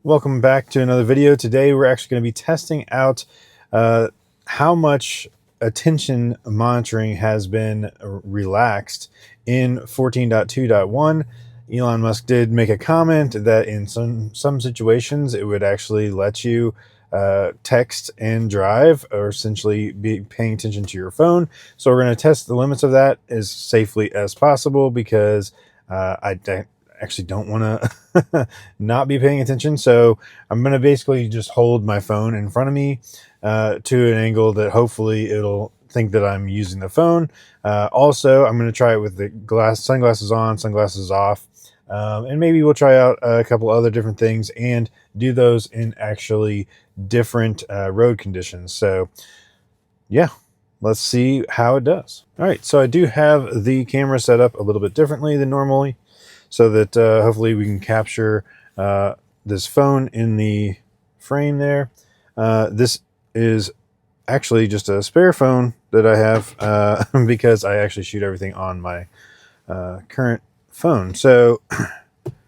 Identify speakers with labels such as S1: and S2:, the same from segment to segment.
S1: Welcome back to another video. Today we're actually going to be testing out how much attention monitoring has been relaxed in 14.2.1. Elon Musk did make a comment that in some situations it would actually let you text and drive, or essentially be paying attention to your phone. So we're going to test the limits of that as safely as possible, because I actually don't want to not be paying attention. So I'm going to basically just hold my phone in front of me to an angle that hopefully it'll think that I'm using the phone. Also, I'm going to try it with the sunglasses on, sunglasses off. And maybe we'll try out a couple other different things and do those in actually different road conditions. So yeah, let's see how it does. All right, so I do have the camera set up a little bit differently than normally, so that hopefully we can capture this phone in the frame there. This is actually just a spare phone that I have because I actually shoot everything on my current phone. So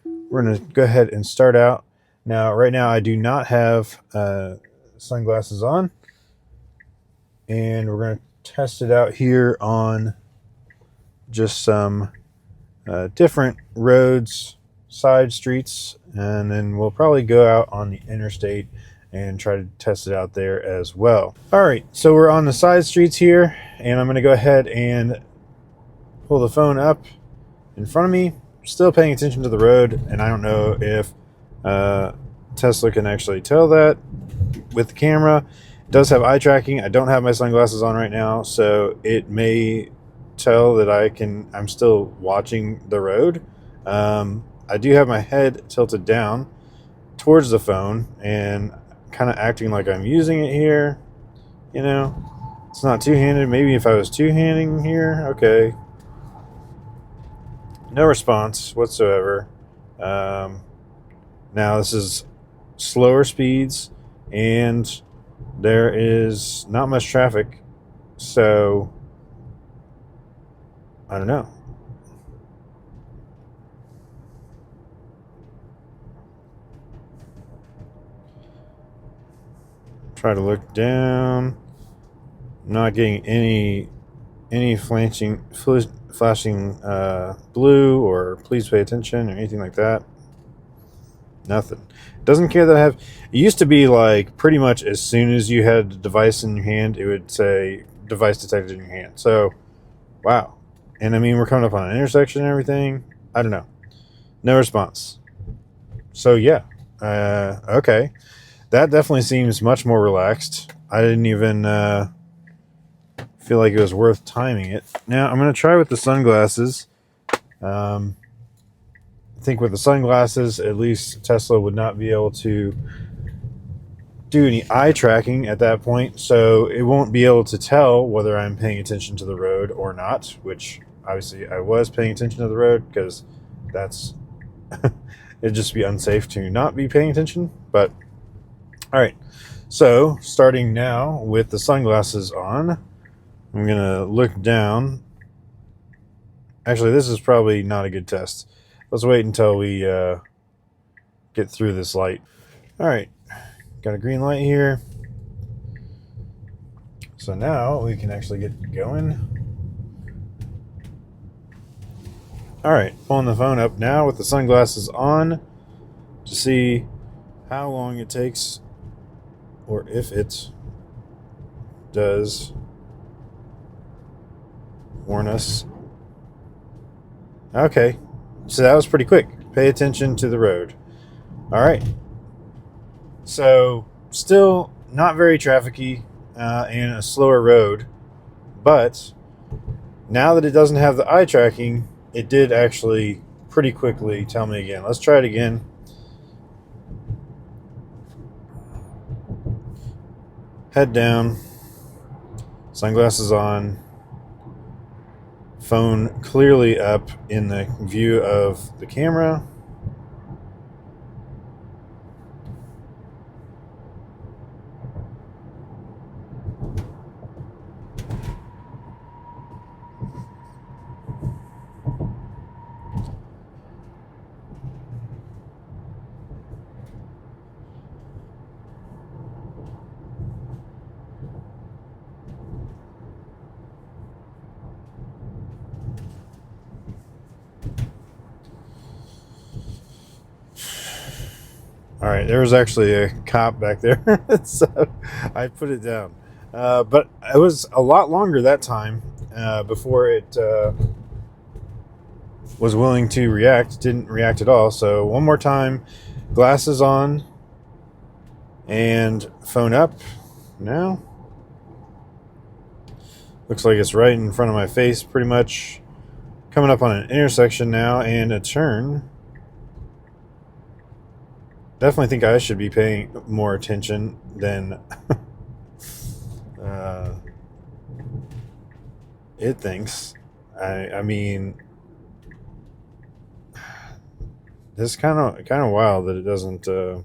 S1: we're going to go ahead and start out. Now, right now I do not have sunglasses on, and we're going to test it out here on just some different roads, side streets, and then we'll probably go out on the interstate and try to test it out there as well. All right, so we're on the side streets here, and I'm going to go ahead and pull the phone up in front of me, still paying attention to the road. And I don't know if Tesla can actually tell that with the camera. It does have eye tracking. I don't have my sunglasses on right now, so it may tell that I'm still watching the road. I do have my head tilted down towards the phone and kind of acting like I'm using it here. You know, it's not two-handed. Maybe if I was two-handing here, okay. No response whatsoever. Now this is slower speeds, and there is not much traffic, so I don't know. Try to look down. I'm not getting any flashing blue or please pay attention or anything like that. Nothing. It doesn't care that I have. It used to be like pretty much as soon as you had a device in your hand, it would say device detected in your hand. So wow. And I mean, we're coming up on an intersection and everything. I don't know. No response. So yeah. Okay. That definitely seems much more relaxed. I didn't even feel like it was worth timing it. Now I'm going to try with the sunglasses. I think with the sunglasses, at least Tesla would not be able to do any eye tracking at that point, so it won't be able to tell whether I'm paying attention to the road or not, which obviously I was paying attention to the road, because that's it'd just be unsafe to not be paying attention. But all right, so starting now with the sunglasses on, I'm gonna look down. Actually, this is probably not a good test. Let's wait until we get through this light. All right, got a green light here. So now we can actually get going. All right, pulling the phone up now with the sunglasses on to see how long it takes, or if it does warn us. Okay, so that was pretty quick. Pay attention to the road. All right. So still not very trafficy and a slower road, but now that it doesn't have the eye tracking, it did actually pretty quickly tell me again. Let's try it again. Head down, sunglasses on, phone clearly up in the view of the camera. All right, there was actually a cop back there, so I put it down. But it was a lot longer that time before it was willing to react. Didn't react at all. So one more time, glasses on and phone up now. Looks like it's right in front of my face pretty much. Coming up on an intersection now and a turn. Definitely think I should be paying more attention than it thinks. I mean, this is kind of wild that it doesn't. All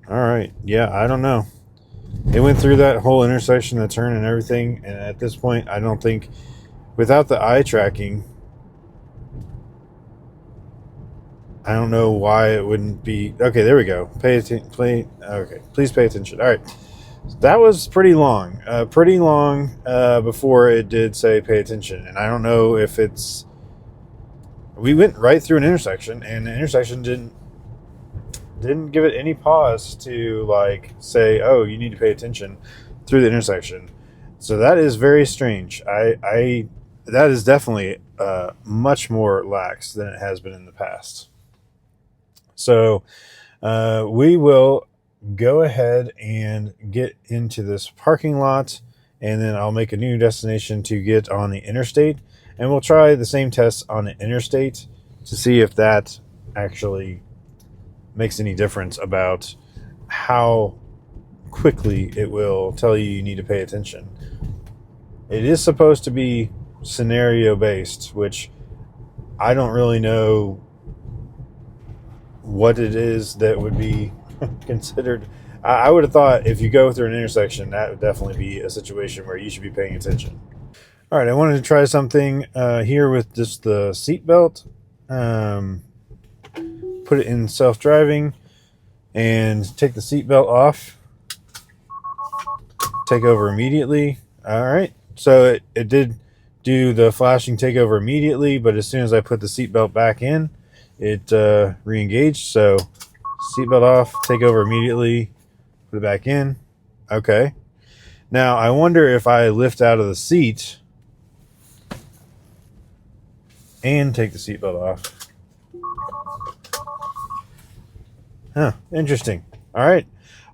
S1: right, yeah, I don't know. It went through that whole intersection, the turn, and everything, and at this point, I don't think, without the eye tracking, I don't know why it wouldn't be. Okay, there we go. Pay attention. Okay, please pay attention. All right. That was pretty long. Before it did say pay attention. And I don't know if it's. We went right through an intersection, and the intersection didn't give it any pause to like say, oh, you need to pay attention through the intersection. So that is very strange. I that is definitely much more lax than it has been in the past. So we will go ahead and get into this parking lot, and then I'll make a new destination to get on the interstate, and we'll try the same test on the interstate to see if that actually makes any difference about how quickly it will tell you need to pay attention. It is supposed to be scenario based, which I don't really know what it is that would be considered. I would have thought if you go through an intersection, that would definitely be a situation where you should be paying attention. All right, I wanted to try something here with just the seatbelt. Put it in self-driving and take the seatbelt off. Take over immediately. All right, so it did do the flashing take over immediately, but as soon as I put the seatbelt back in, it re-engaged. So seatbelt off, take over immediately, put it back in. Okay. Now I wonder if I lift out of the seat and take the seatbelt off. Huh, interesting. All right.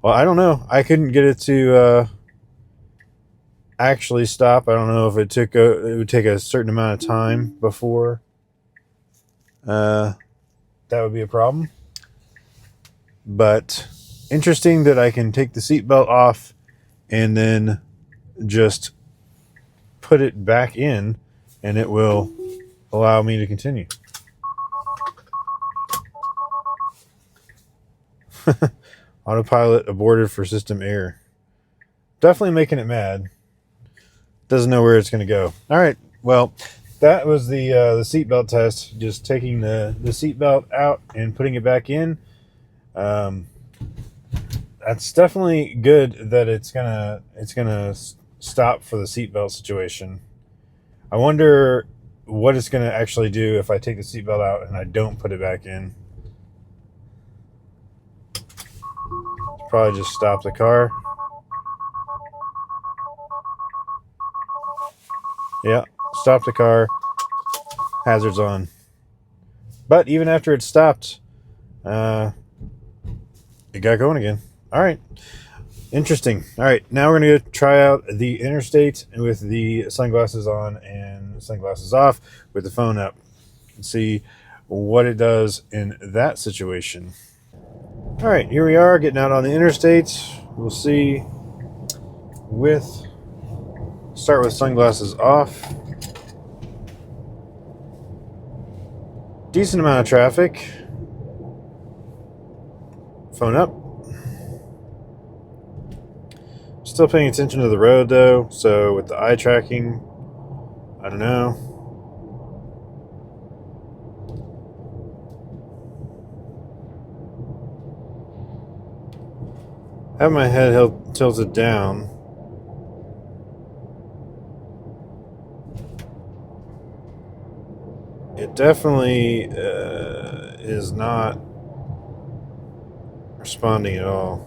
S1: Well, I don't know. I couldn't get it to actually stop. I don't know if it would take a certain amount of time before that would be a problem. But interesting that I can take the seatbelt off and then just put it back in, and it will allow me to continue. Autopilot aborted for system error. Definitely making it mad. Doesn't know where it's going to go. All right. Well, that was the seatbelt test. Just taking the seatbelt out and putting it back in. That's definitely good that it's gonna stop for the seatbelt situation. I wonder what it's gonna actually do if I take the seatbelt out and I don't put it back in. Probably just stop the car. Yeah, stop the car. Hazards on. But even after it stopped, it got going again. All right. Interesting. All right. Now we're going to try out the interstate with the sunglasses on and sunglasses off with the phone up and see what it does in that situation. All right. Here we are getting out on the interstate. We'll see start with sunglasses off. Decent amount of traffic. Phone up. Still paying attention to the road though, so with the eye tracking, I don't know. Have my head tilted down. it definitely is not responding at all.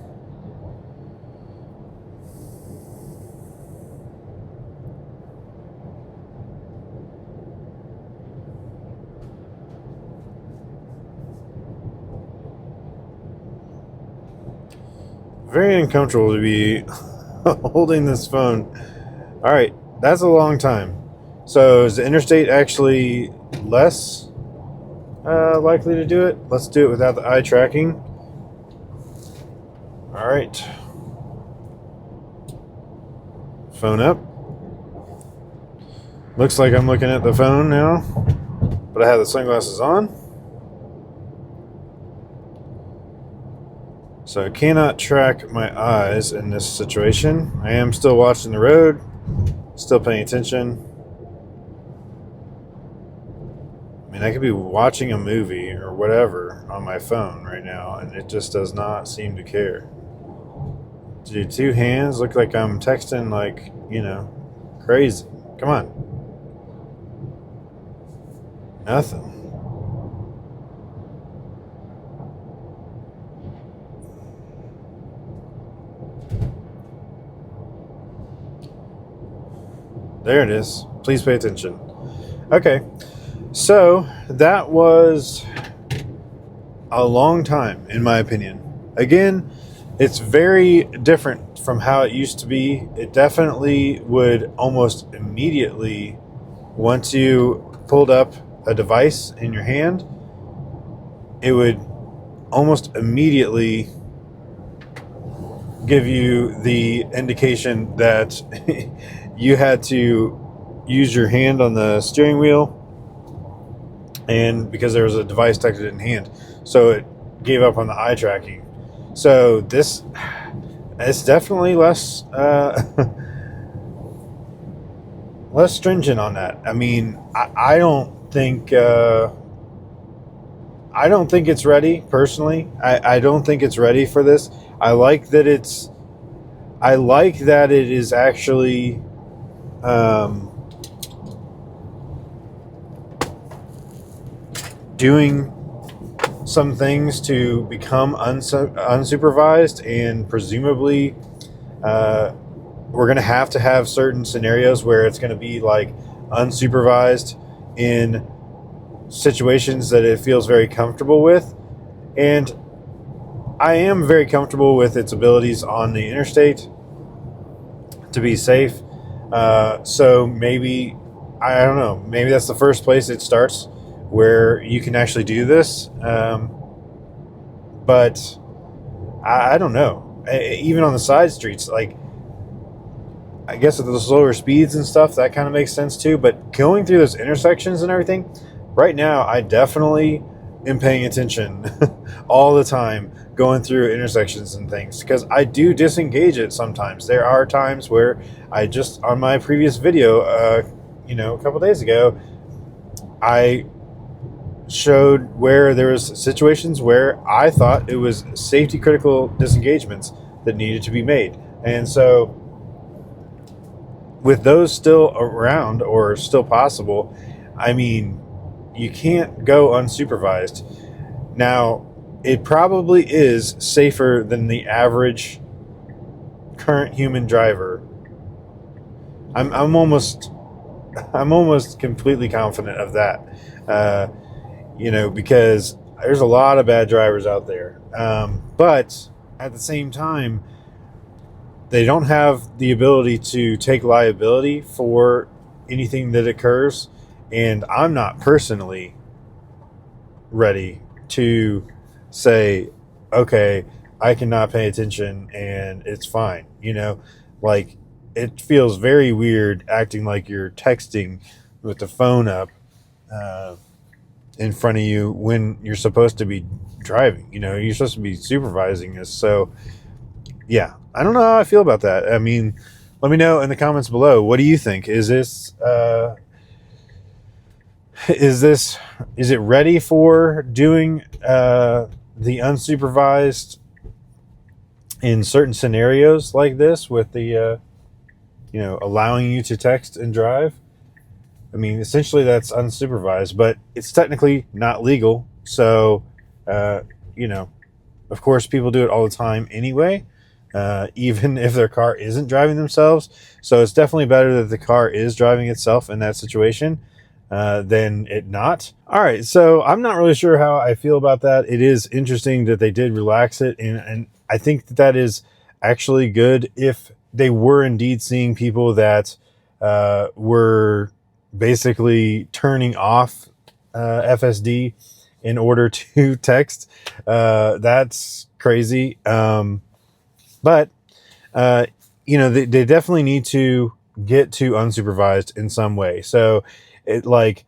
S1: Very uncomfortable to be holding this phone. All right, that's a long time. So is the Interstate actually less likely to do it? Let's do it without the eye tracking. All right. Phone up. Looks like I'm looking at the phone now, but I have the sunglasses on. So I cannot track my eyes in this situation. I am still watching the road, still paying attention. I mean, I could be watching a movie or whatever on my phone right now, and it just does not seem to care. Do two hands look like I'm texting like, crazy? Come on. Nothing. There it is. Please pay attention. Okay. So that was a long time, in my opinion. Again, it's very different from how it used to be. It definitely would almost immediately, once you pulled up a device in your hand, it would almost immediately give you the indication that you had to use your hand on the steering wheel, and because there was a device tucked in hand, so it gave up on the eye tracking. So this is definitely less less stringent on that. I mean, I don't think it's ready personally. I don't think it's ready for this. I like that it is actually doing some things to become unsupervised, and presumably we're going to have certain scenarios where it's going to be like unsupervised in situations that it feels very comfortable with. And I am very comfortable with its abilities on the interstate to be safe. So maybe, I don't know, maybe that's the first place it starts where you can actually do this. But I don't know. Even on the side streets, like, I guess with the slower speeds and stuff, that kind of makes sense too. But going through those intersections and everything, right now, I definitely am paying attention all the time going through intersections and things, because I do disengage it sometimes. There are times where I just, on my previous video, a couple days ago, I showed where there was situations where I thought it was safety critical disengagements that needed to be made. And so with those still around or still possible, I mean, you can't go unsupervised. Now, it probably is safer than the average current human driver. I'm almost completely confident of that. Because there's a lot of bad drivers out there. But at the same time, they don't have the ability to take liability for anything that occurs. And I'm not personally ready to say, okay, I cannot pay attention and it's fine. Like, it feels very weird acting like you're texting with the phone up in front of you when you're supposed to be driving. You're supposed to be supervising this. So yeah, I don't know how I feel about that. I mean, let me know in the comments below. What do you think? Is it ready for doing the unsupervised in certain scenarios like this with the allowing you to text and drive? I mean, essentially that's unsupervised, but it's technically not legal. So, uh, you know, of course, people do it all the time anyway, even if their car isn't driving themselves. So it's definitely better that the car is driving itself in that situation than it not. All right, so I'm not really sure how I feel about that. It is interesting that they did relax it, and I think that that is actually good if they were indeed seeing people that were basically turning off FSD in order to text. That's crazy. But uh, they definitely need to get to unsupervised in some way. So it like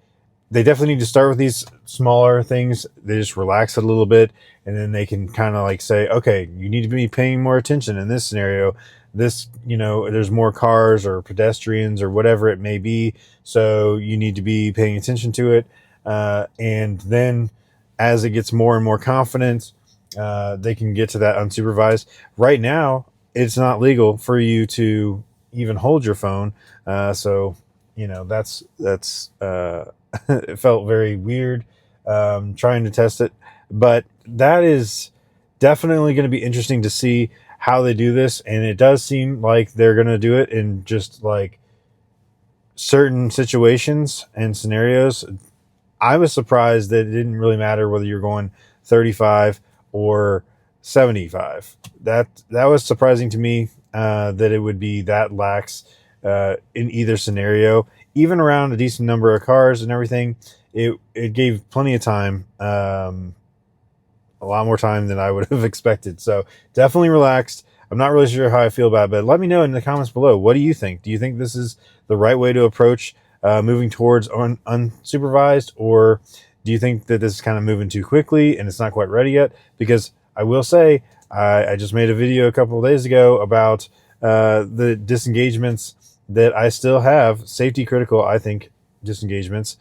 S1: they definitely need to start with these smaller things. They just relax it a little bit, and then they can kind of like say, okay, you need to be paying more attention in this scenario. This, there's more cars or pedestrians or whatever it may be, so you need to be paying attention to it. And then as it gets more and more confident, they can get to that unsupervised. Right now, it's not legal for you to even hold your phone. So that's it felt very weird trying to test it, but that is definitely going to be interesting to see how they do this. And it does seem like they're going to do it in just like certain situations and scenarios. I was surprised that it didn't really matter whether you're going 35 or 75. That was surprising to me, that it would be that lax in either scenario. Even around a decent number of cars and everything, it gave plenty of time, a lot more time than I would have expected. So definitely relaxed. I'm not really sure how I feel about it, but let me know in the comments below. What do you think? Do you think this is the right way to approach moving towards unsupervised, or do you think that this is kind of moving too quickly and it's not quite ready yet? Because I will say, I just made a video a couple of days ago about the disengagements that I still have, safety critical, I think, disengagements.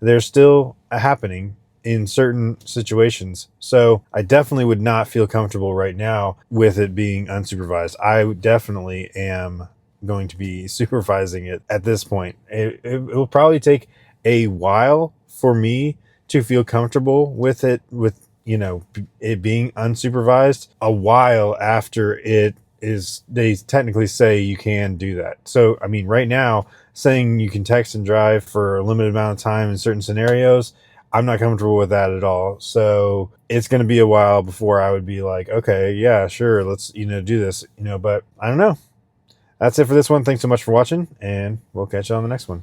S1: They're still happening in certain situations. So I definitely would not feel comfortable right now with it being unsupervised. I definitely am going to be supervising it at this point. It will probably take a while for me to feel comfortable with it, with it being unsupervised, a while after it is, they technically say you can do that. So I mean, right now, saying you can text and drive for a limited amount of time in certain scenarios, I'm not comfortable with that at all. So it's going to be a while before I would be like, okay, yeah, sure, let's do this. But I don't know. That's it for this one. Thanks so much for watching, and we'll catch you on the next one.